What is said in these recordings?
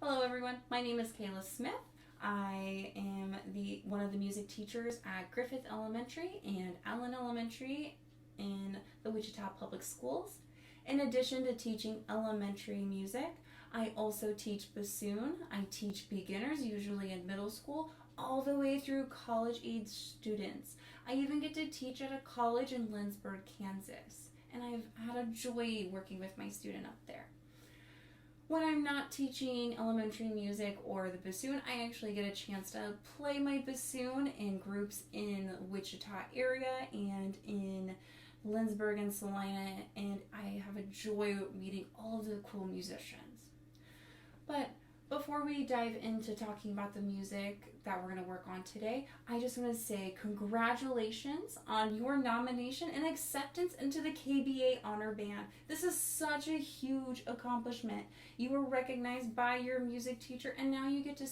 Hello everyone, my name is Kayla Smith. I am one of the music teachers at Griffith Elementary and Allen Elementary in the Wichita Public Schools. In addition to teaching elementary music, I also teach bassoon. I teach beginners, usually in middle school, all the way through college-age students. I even get to teach at a college in Lindsborg, Kansas, and I've had a joy working with my student up there. When I'm not teaching elementary music or the bassoon, I actually get a chance to play my bassoon in groups in Wichita area and in Lindsborg and Salina, and I have a joy meeting all of the cool musicians. But before we dive into talking about the music that we're going to work on today, I just want to say congratulations on your nomination and acceptance into the KBA Honor Band. This is such a huge accomplishment. You were recognized by your music teacher, and now you get to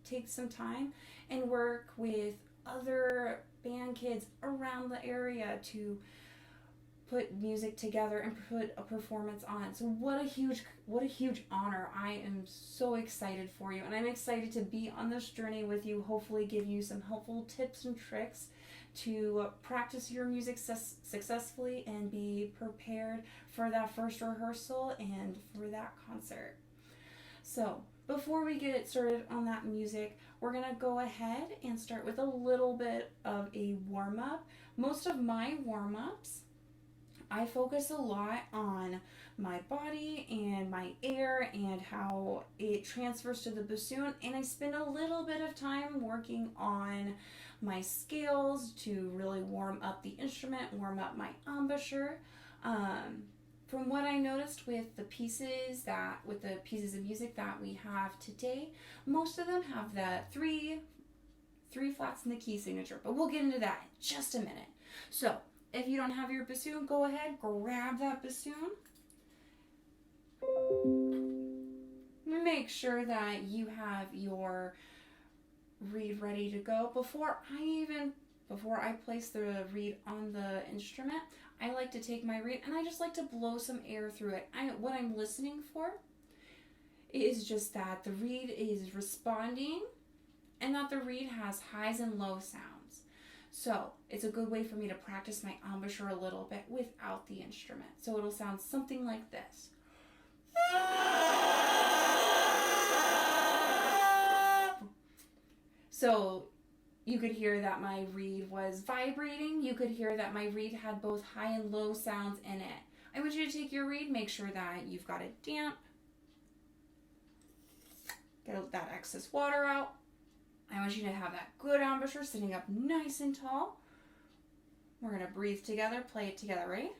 take some time and work with other band kids around the area to put music together and put a performance on. So what a huge honor. I am so excited for you, and I'm excited to be on this journey with you, hopefully give you some helpful tips and tricks to practice your music successfully and be prepared for that first rehearsal and for that concert. So before we get started on that music, we're going to go ahead and start with a little bit of a warm-up. Most of my warm-ups, I focus a lot on my body and my air and how it transfers to the bassoon, and I spend a little bit of time working on my scales to really warm up the instrument, warm up my embouchure. From what I noticed with the pieces of music that we have today, most of them have the three flats in the key signature, but we'll get into that in just a minute. So if you don't have your bassoon, go ahead, grab that bassoon. Make sure that you have your reed ready to go. Before I place the reed on the instrument, I like to take my reed and I just like to blow some air through it. What I'm listening for is just that the reed is responding and that the reed has highs and low sounds. So it's a good way for me to practice my embouchure a little bit without the instrument. So it'll sound something like this. So you could hear that my reed was vibrating. You could hear that my reed had both high and low sounds in it. I want you to take your reed, make sure that you've got it damp. Get that excess water out. I want you to have that good embouchure sitting up nice and tall. We're going to breathe together, play it together. Ready?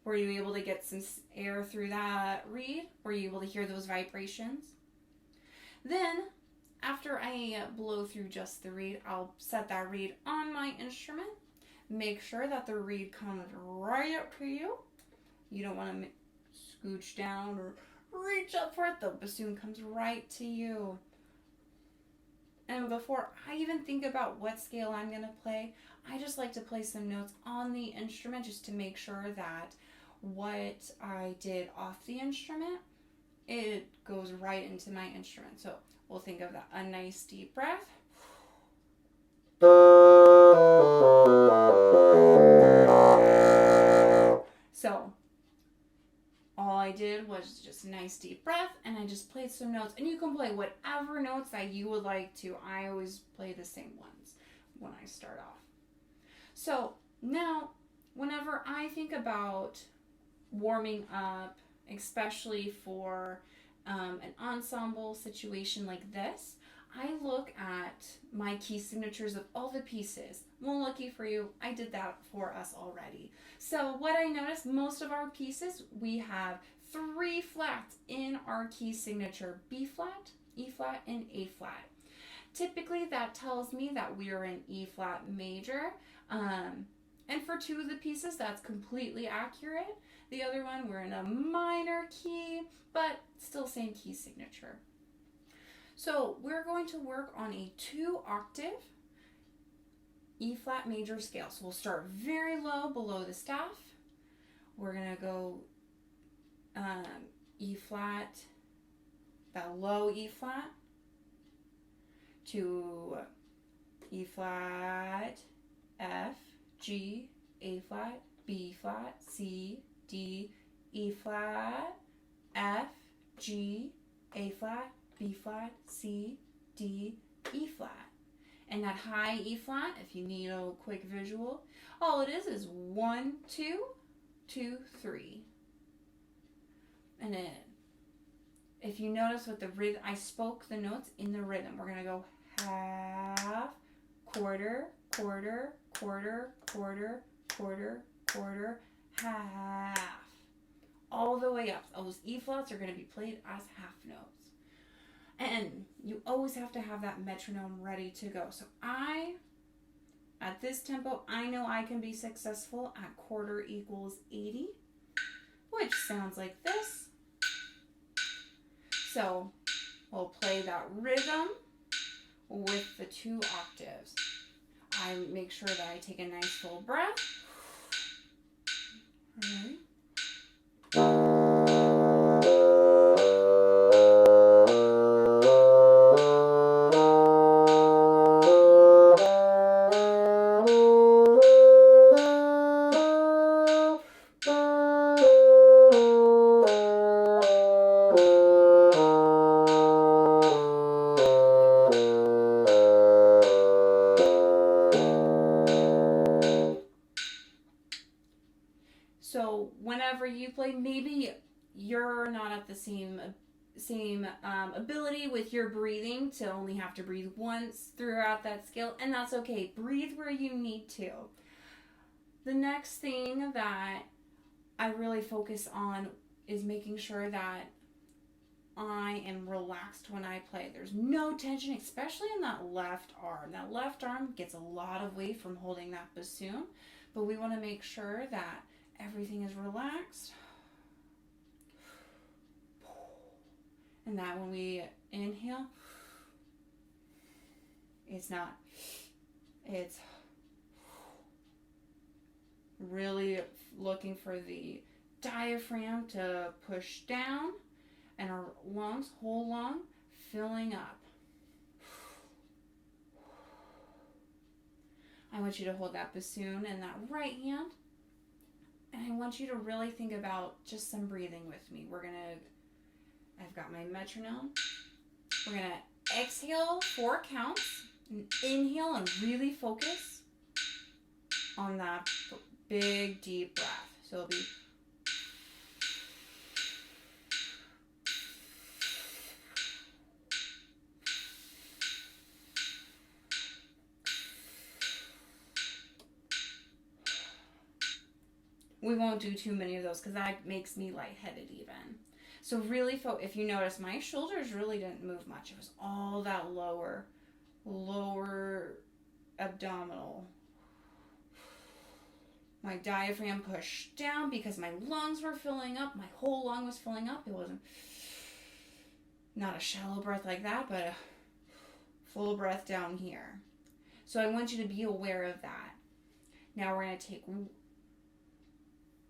Were you able to get some air through that reed? Were you able to hear those vibrations? Then, after I blow through just the reed, I'll set that reed on my instrument. Make sure that the reed comes right up to you. You don't want to scooch down or reach up for it. The bassoon comes right to you. And before I even think about what scale I'm going to play, I just like to play some notes on the instrument just to make sure that what I did off the instrument, it goes right into my instrument. So we'll think of that. A nice deep breath. So all I did was just a nice deep breath, and I just played some notes. And you can play whatever notes that you would like to. I always play the same ones when I start off. So now, whenever I think about warming up, especially for an ensemble situation like this, I look at my key signatures of all the pieces. Well, lucky for you, I did that for us already. So what I noticed, most of our pieces, we have 3 flats in our key signature: B flat, E flat, and A flat. Typically, that tells me that we are in E flat major. And for 2 of the pieces, that's completely accurate. The other one, we're in a minor key, but still same key signature. So we're going to work on a 2-octave E flat major scale. So we'll start very low below the staff. we're going to go E flat, that low E flat, to E flat, F, G, A flat, B flat, C, D, E flat, F, G, A flat, B flat, C, D, E flat. And that high E flat, if you need a quick visual, all it is 1, 2, 2, 3. And then, if you notice with the rhythm, I spoke the notes in the rhythm. We're going to go half, quarter, quarter, quarter, quarter, quarter, quarter, half. All the way up. Those E flats are going to be played as half notes. And you always have to have that metronome ready to go. So at this tempo, I know I can be successful at quarter equals 80, which sounds like this. So we'll play that rhythm with the 2 octaves. I make sure that I take a nice full breath. All right. So whenever you play, maybe you're not at the same ability with your breathing to only have to breathe once throughout that scale, and that's okay. Breathe where you need to. The next thing that I really focus on is making sure that I am relaxed when I play. There's no tension, especially in that left arm. That left arm gets a lot of weight from holding that bassoon, but we want to make sure that everything is relaxed. And that when we inhale, it's really looking for the diaphragm to push down and our lungs, whole lung, filling up. I want you to hold that bassoon in that right hand. And I want you to really think about just some breathing with me. I've got my metronome. We're going to exhale 4 counts. And inhale and really focus on that big, deep breath. So it'll be... We won't do too many of those because that makes me lightheaded even. So really, if you notice, my shoulders really didn't move much. It was all that lower abdominal. My diaphragm pushed down because my lungs were filling up. My whole lung was filling up. It wasn't not a shallow breath like that, but a full breath down here. So I want you to be aware of that. Now we're going to take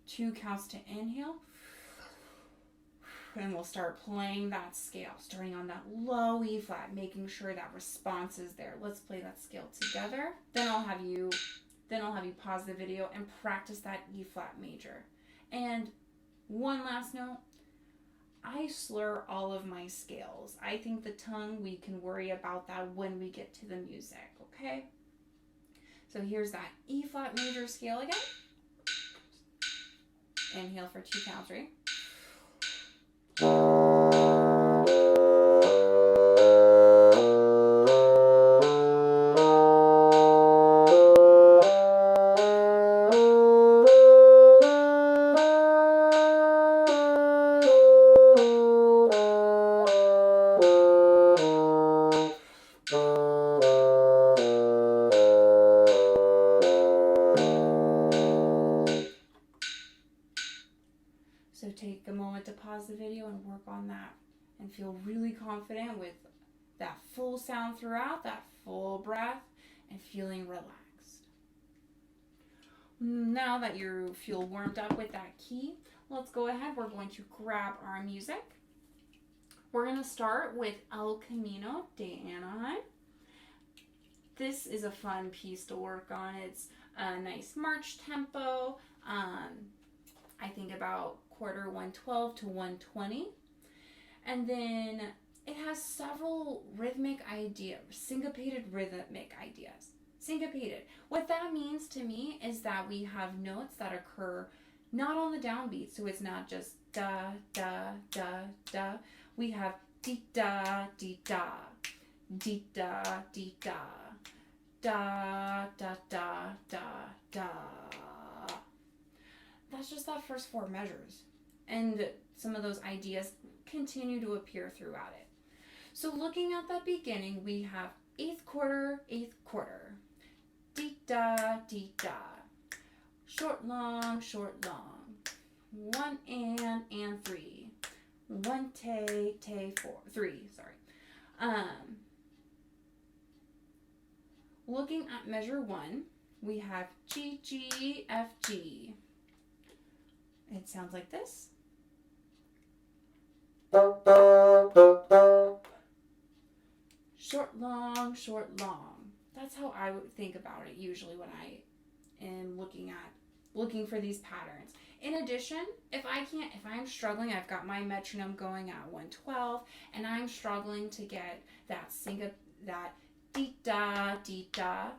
2 counts to inhale. And we'll start playing that scale, starting on that low E flat, making sure that response is there. Let's play that scale together. Then I'll have you pause the video and practice that E flat major. And one last note, I slur all of my scales. I think the tongue, we can worry about that when we get to the music, okay? So here's that E flat major scale again. Inhale for 2 counts, right? So take a moment to pause the video and work on that and feel really confident with that full sound throughout, that full breath, and feeling relaxed. Now that you feel warmed up with that key, let's go ahead. We're going to grab our music. We're going to start with El Camino de Anaheim. This is a fun piece to work on. It's a nice march tempo. I think about quarter 112 to 120. And then it has several rhythmic ideas, syncopated rhythmic ideas. Syncopated. What that means to me is that we have notes that occur not on the downbeat, so it's not just da, da, da, da. We have dee da, dee da, dee da, dee da, da, da, da, da, da. That's just that first 4 measures. And some of those ideas continue to appear throughout it. So looking at that beginning, we have 8th quarter, 8th quarter. Dee da, dee da. Short, long, 1 and 3. 1 te 4, 3, sorry. Looking at measure 1, we have G, G, F, G. It sounds like this. Short, long, short, long. That's how I would think about it usually when I am looking for these patterns. In addition, if I'm struggling, I've got my metronome going at 112, and I'm struggling to get that that dee da, dee da,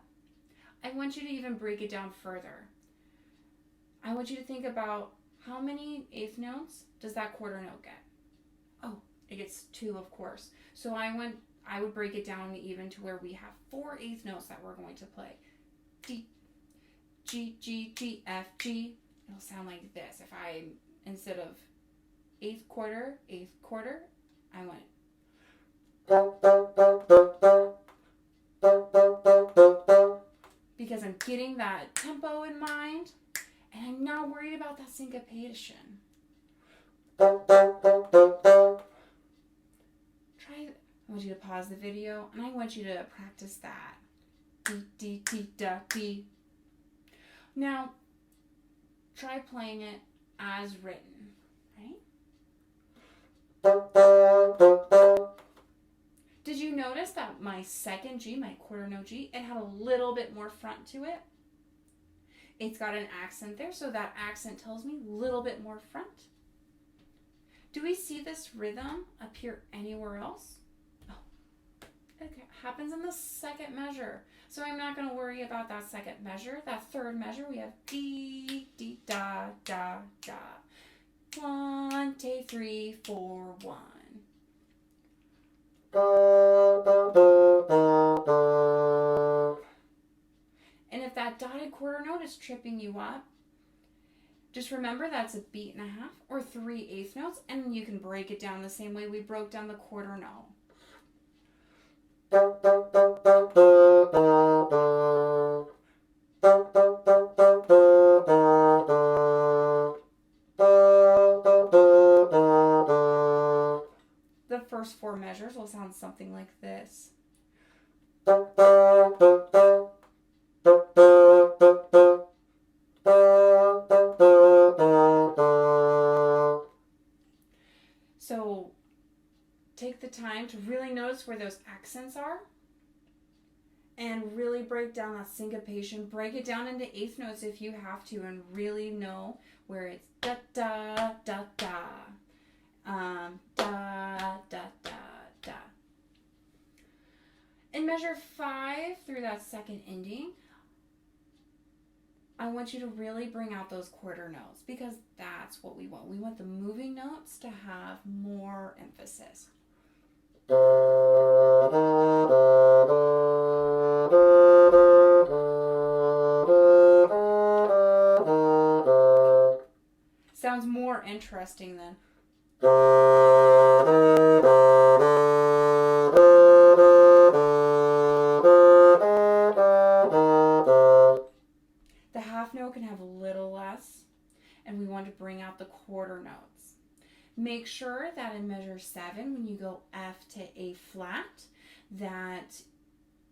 I want you to even break it down further. I want you to think about how many eighth notes does that quarter note get? Oh, it gets 2, of course. So I would break it down even to where we have 4 eighth notes that we're going to play. D, G, G, G, F, G. It'll sound like this. If instead of 8th quarter, I went. Because I'm getting that tempo in mind, and I'm not worried about that syncopation. I want you to pause the video, and I want you to practice that. D, D, D, da, D. Now, try playing it as written, right? Did you notice that my second G, my quarter note G, it had a little bit more front to it? It's got an accent there, so that accent tells me a little bit more front. Do we see this rhythm appear anywhere else? Oh, it happens in the second measure. So I'm not going to worry about that second measure. That third measure, we have D, D, da, da, da. 1, 2, 3, 4, 1. And if that dotted quarter note is tripping you up, just remember that's a beat and a half or 3 eighth notes, and you can break it down the same way we broke down the quarter note. The first 4 measures will sound something like this. So take the time to really notice where those accents are and really break down that syncopation. Break it down into eighth notes if you have to, and really know where it's da da da da, da da da da. In measure 5 through that second ending, I want you to really bring out those quarter notes, because that's what we want. We want the moving notes to have more emphasis. Sounds more interesting than the half note can have a little less, and we want to bring out the quarter notes. Make sure that in measure 7, when you go F to A flat, that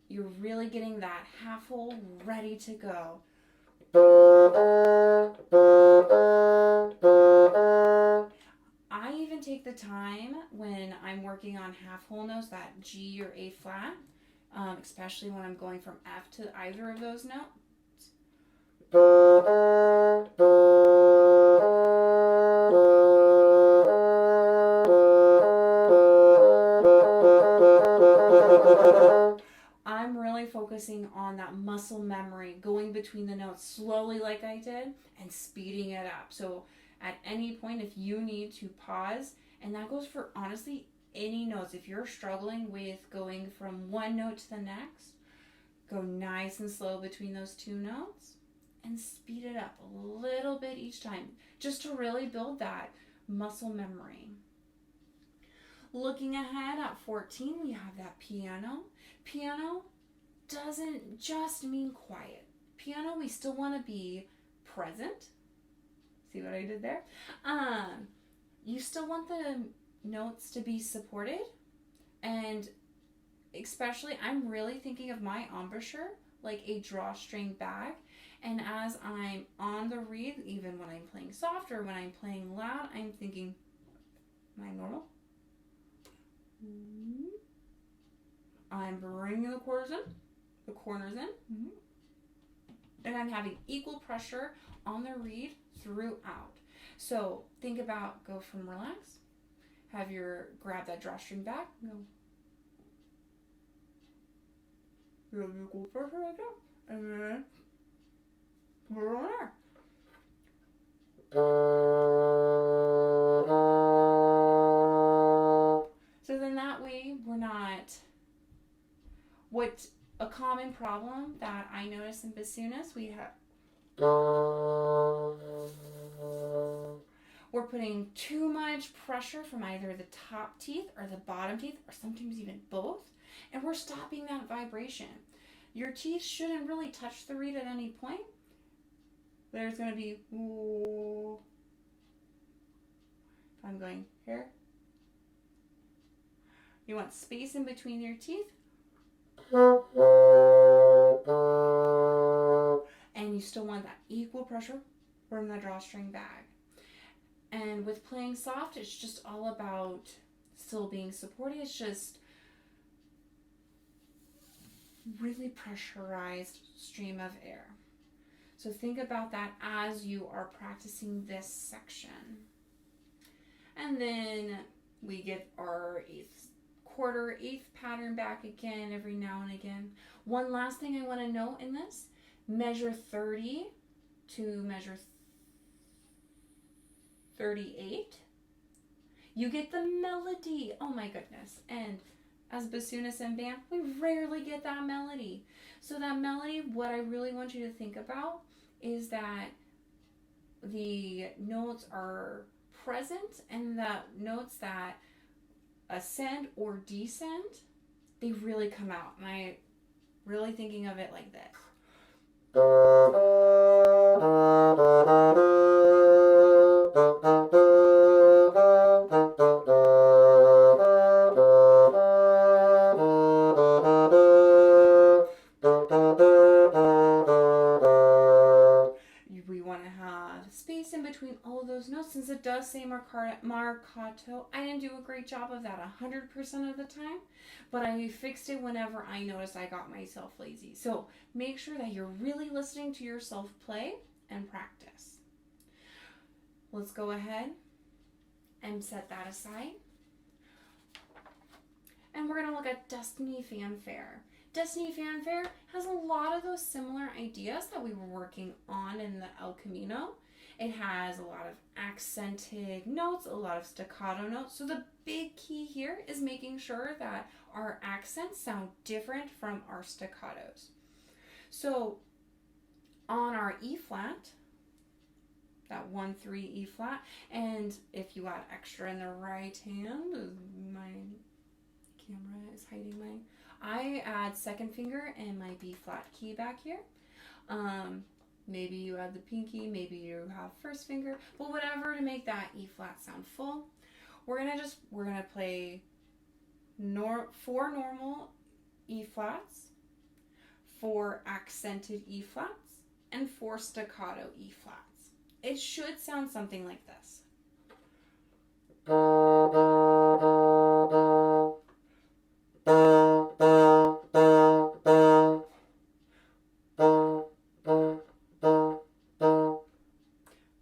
you're really getting that half hole ready to go. I even take the time when I'm working on half whole notes, that G or A flat, especially when I'm going from F to either of those notes. I'm really focusing on that muscle memory, going between the notes slowly like I did and speeding it up. So at any point, if you need to pause, and that goes for honestly any notes, if you're struggling with going from one note to the next, go nice and slow between those two notes and speed it up a little bit each time, just to really build that muscle memory. Looking ahead at 14, we have that piano. Piano doesn't just mean quiet. Piano, we still want to be present. See what I did there? You still want the notes to be supported, and especially I'm really thinking of my embouchure like a drawstring bag, and as I'm on the reed, even when I'm playing soft or when I'm playing loud, I'm thinking, am I normal? I'm bringing the corners in, and I'm having equal pressure on the reed throughout. So think about, go from relax, grab that drawstring back, go. You have equal pressure like that, and then put it on there. So then that way we're not, what a common problem that I notice in bassoonists, we're putting too much pressure from either the top teeth or the bottom teeth, or sometimes even both, and we're stopping that vibration. Your teeth shouldn't really touch the reed at any point. There's going to be, ooh. If I'm going here, you want space in between your teeth. And you still want that equal pressure from the drawstring bag. And with playing soft, it's just all about still being supported. It's just really pressurized stream of air. So think about that as you are practicing this section. And then we get our eighth pattern back again every now and again. One last thing I want to note in this, measure 30 to measure 38. You get the melody. Oh my goodness. And as bassoonists and band, we rarely get that melody. So that melody, what I really want you to think about is that the notes are present, and the notes that ascend or descend, they really come out. And I really thinking of it like this. We want to have space in between all of those notes, since it does say marcato. I didn't do a great job of that 100% of the time, but I fixed it whenever I noticed I got myself lazy. So make sure that you're really listening to yourself play and practice. Let's go ahead and set that aside. And we're going to look at Destiny Fanfare. Destiny Fanfare has a lot of those similar ideas that we were working on in the El Camino. It has a lot of accented notes, a lot of staccato notes. So the big key here is making sure that our accents sound different from our staccatos. So on our E flat, that 1-3 E flat, and if you add extra in the right hand, my camera is hiding I add second finger and my B flat key back here. Maybe you add the pinky, maybe you have first finger, but whatever to make that E flat sound full. We're gonna play 4 normal E flats, 4 accented E flats, and 4 staccato E flats. It should sound something like this.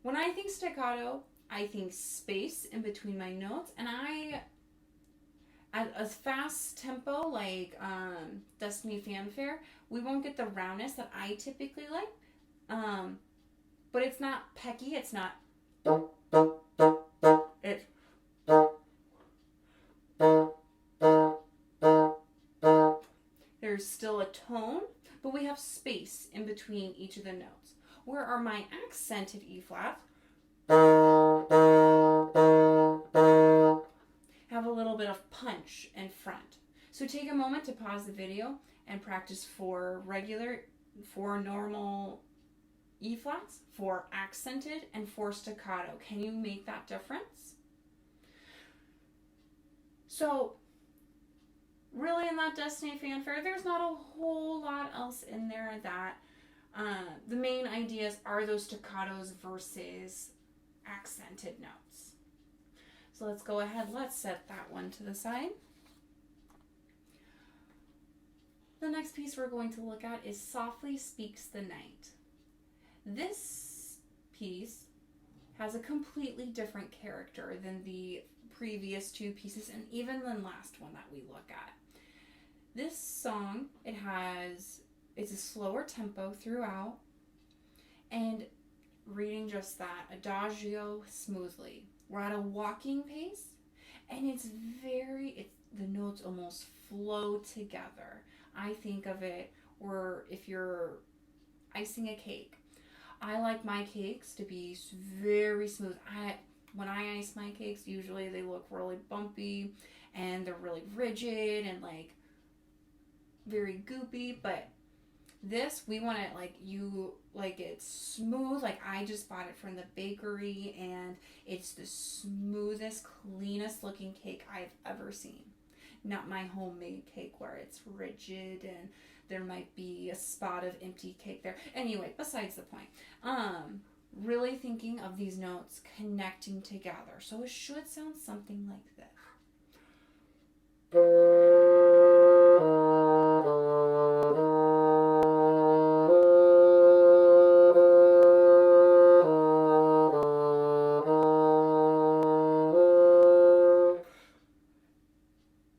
When I think staccato, I think space in between my notes, and at a fast tempo like Destiny Fanfare, we won't get the roundness that I typically like. But it's not pecky, it's not. It's. There's still a tone, but we have space in between each of the notes. Where are my accented E flats? Have a little bit of punch in front. So take a moment to pause the video and practice 4 normal E flats, 4 accented, and 4 staccato. Can you make that difference? So really in that Destiny Fanfare, there's not a whole lot else in there that the main ideas are those staccatos versus accented notes. So let's go ahead, let's set that one to the side. The next piece we're going to look at is Softly Speaks the Night. This piece has a completely different character than the previous 2 pieces and even the last one that we look at. This song, it's a slower tempo throughout, and reading just that, adagio smoothly. We're at a walking pace, and the notes almost flow together. I think of it, or if you're icing a cake, I like my cakes to be very smooth. When I ice my cakes, usually they look really bumpy, and they're really rigid, and like very goopy, but this, we want it like it's smooth. Like I just bought it from the bakery, and it's the smoothest, cleanest looking cake I've ever seen. Not my homemade cake where it's rigid and there might be a spot of empty cake there. Anyway, besides the point. Really thinking of these notes connecting together. So it should sound something like this.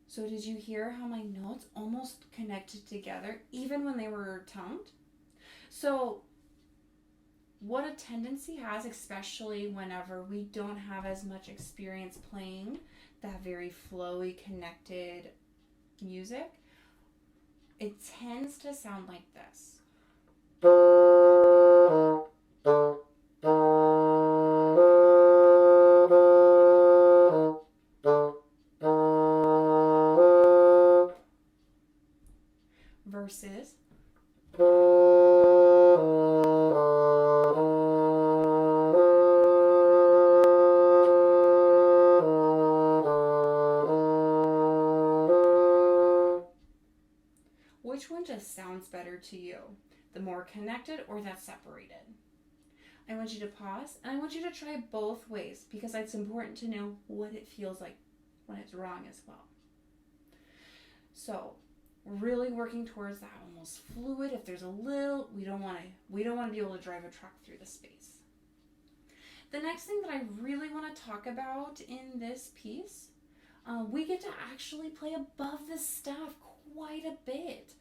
So did you hear how my notes almost connected together even when they were toned? So what a tendency has, especially whenever we don't have as much experience playing that very flowy, connected music, it tends to sound like this. Versus which one just sounds better to you? The more connected or that separated? I want you to pause, and I want you to try both ways because it's important to know what it feels like when it's wrong as well. So really working towards that almost fluid. If there's a little, we don't want to be able to drive a truck through the space. The next thing that I really want to talk about in this piece, we get to actually play above the staff quite a bit.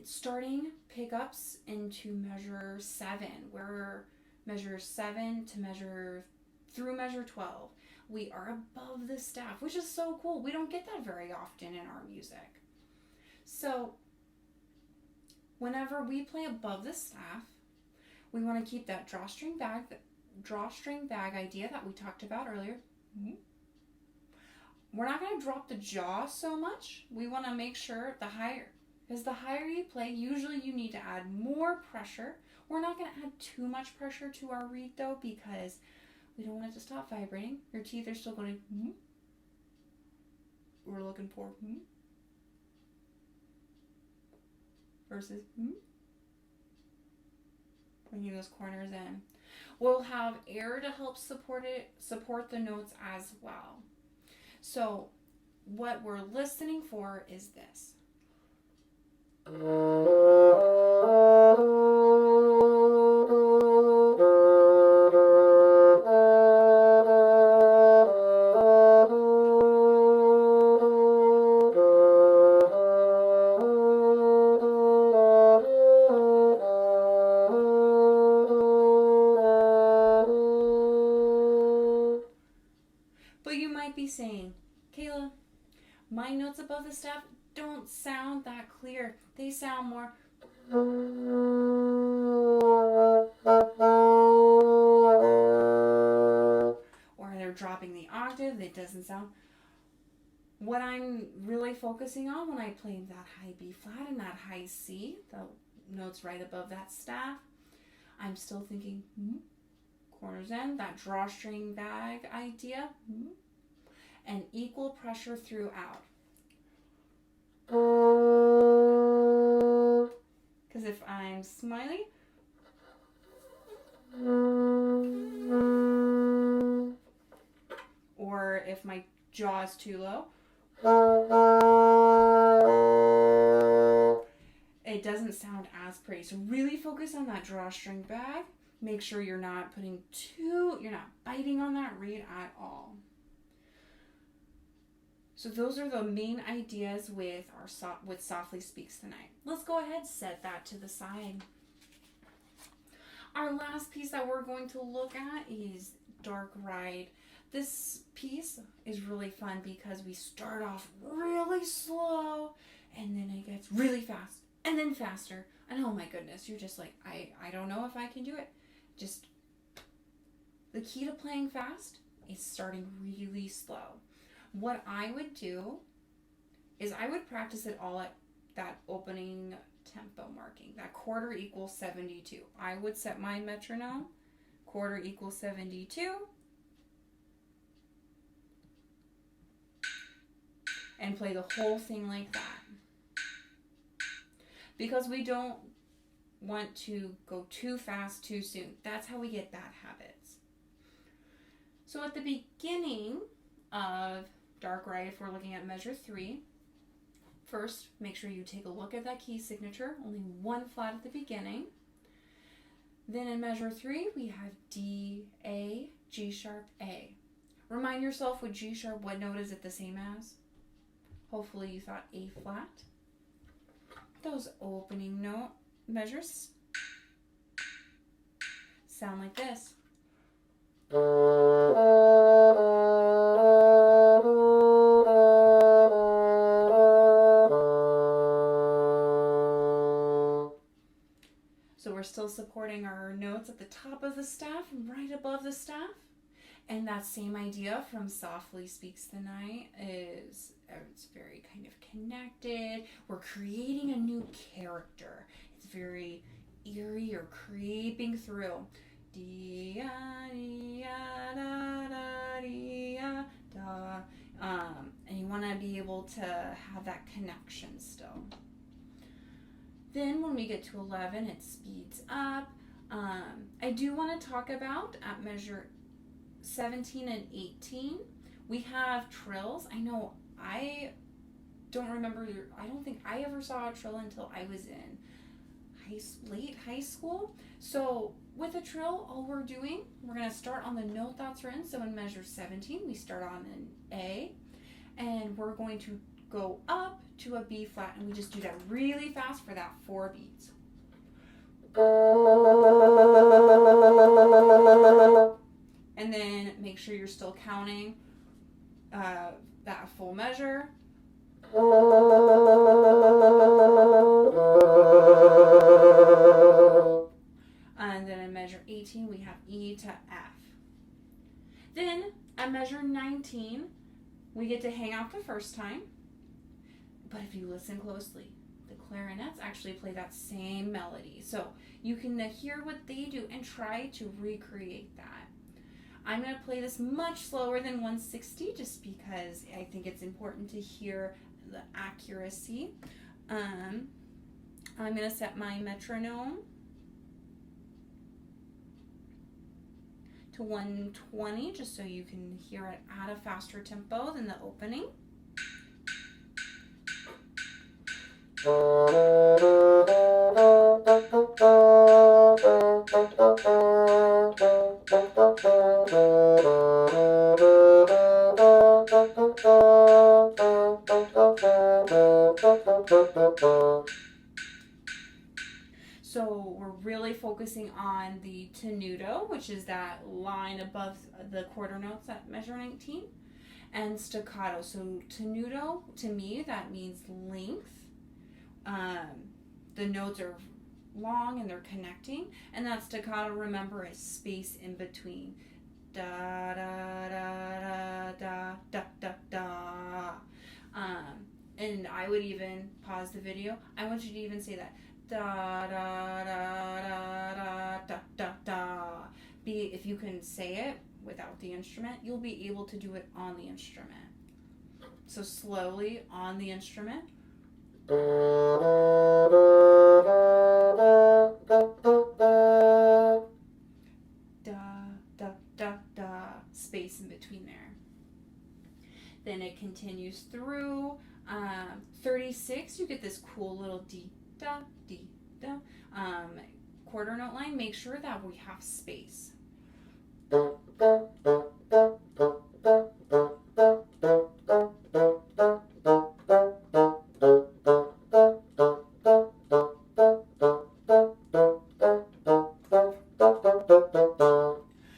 Starting pickups into measure 7, where measure 7 to measure 12, we are above the staff, which is so cool. We don't get that very often in our music. So whenever we play above the staff, we want to keep that drawstring bag idea that we talked about earlier. We're not going to drop the jaw so much. We want to make sure because the higher you play, usually you need to add more pressure. We're not going to add too much pressure to our reed though, because we don't want it to stop vibrating. Your teeth are still going we're looking for versus bringing those corners in. We'll have air to help support the notes as well. So what we're listening for is this. But you might be saying, Kayla, my notes above the staff don't sound that clear. They sound more. Or they're dropping the octave. It doesn't sound. What I'm really focusing on when I play that high B flat and that high C, the notes right above that staff, I'm still thinking, corners in, that drawstring bag idea, and equal pressure throughout. Because if I'm smiling, or if my jaw is too low, it doesn't sound as pretty. So really focus on that drawstring bag. Make sure you're not you're not biting on that reed at all. So those are the main ideas with Softly Speaks Tonight. Let's go ahead and set that to the side. Our last piece that we're going to look at is Dark Ride. This piece is really fun because we start off really slow and then it gets really fast and then faster. And oh my goodness, you're just like, I don't know if I can do it. Just the key to playing fast is starting really slow. What I would do is I would practice it all at that opening tempo marking, that quarter equals 72. I would set my metronome, quarter equals 72, and play the whole thing like that. Because we don't want to go too fast too soon. That's how we get bad habits. So at the beginning of Dark Ride, if we're looking at measure 3, first make sure you take a look at that key signature, only one flat at the beginning. Then in measure 3 we have D, A, G sharp, A. Remind yourself with G sharp, what note is it the same as? Hopefully you thought A flat. Those opening note measures sound like this. So we're still supporting our notes at the top of the staff and right above the staff. And that same idea from Softly Speaks the Night is it's very kind of connected. We're creating a new character. It's very eerie or creeping through. And you want to be able to have that connection still. Then when we get to 11, it speeds up. I do want to talk about at measure 17 and 18, we have trills. I know I don't think I ever saw a trill until I was in late high school. So with a trill, all we're doing, we're going to start on the note that's written. So in measure 17, we start on an A, and we're going to go up to a B flat, and we just do that really fast for that 4 beats. And then make sure you're still counting that full measure. And then in measure 18, we have E to F. Then at measure 19, we get to hang out the first time. But if you listen closely, the clarinets actually play that same melody. So you can hear what they do and try to recreate that. I'm going to play this much slower than 160 just because I think it's important to hear the accuracy. I'm going to set my metronome to 120, just so you can hear it at a faster tempo than the opening. So we're really focusing on the tenuto, which is that line above the quarter notes that measure 19, and staccato. So tenuto, to me, that means length. The notes are long and they're connecting, and that staccato, remember, is space in between. Da da da da da da da. And I would even pause the video. I want you to even say that. Da da da da da da da da. If you can say it without the instrument, you'll be able to do it on the instrument. So slowly on the instrument. Da da da da. Space in between there. Then it continues through 36. You get this cool little D da D da quarter note line. Make sure that we have space.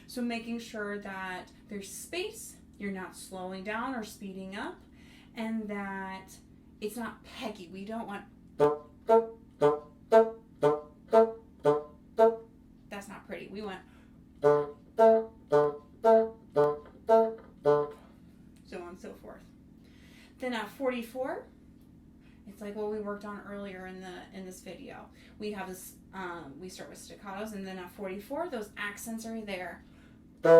So making sure that there's space, you're not slowing down or speeding up, and that it's not peggy. We don't want. That's not pretty. We want. So on and so forth. Then at 44, it's like what we worked on earlier in this video. We have this. We start with staccatos, and then at 44, those accents are there. We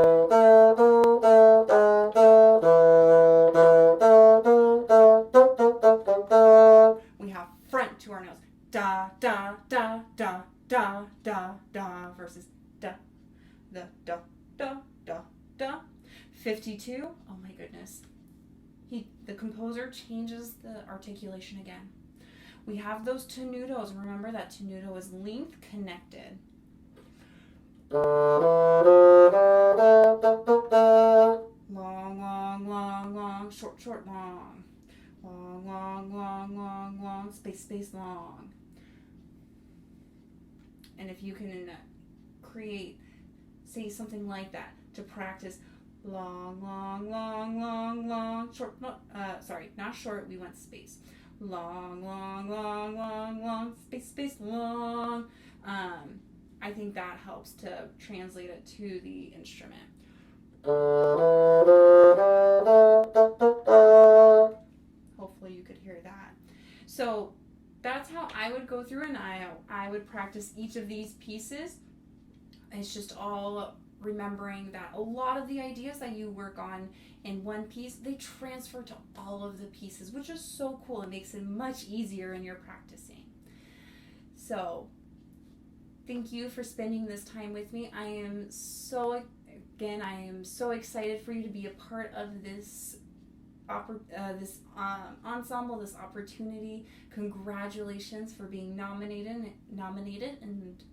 have front to our nose. Da da da da da da da versus da da da da da da. 52. Oh my goodness. The composer changes the articulation again. We have those tenutos. Remember that tenuto is length connected. Long, long, long, long, short, short, long. Long, long, long, long, long, space, space, long. And if you can say something like that to practice long, long, long, long, long, short, not short, we want space. Long, long, long, long, long, space, space, long. I think that helps to translate it to the instrument. Hopefully you could hear that. So that's how I would go through, and I would practice each of these pieces. It's just all remembering that a lot of the ideas that you work on in one piece, they transfer to all of the pieces, which is so cool. It makes it much easier in your practicing. So thank you for spending this time with me. I am so excited for you to be a part of this ensemble, this opportunity. Congratulations for being nominated and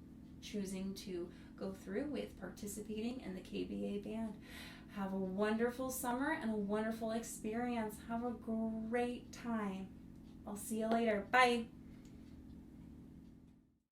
choosing to go through with participating in the KBA band. Have a wonderful summer and a wonderful experience. Have a great time. I'll see you later. Bye.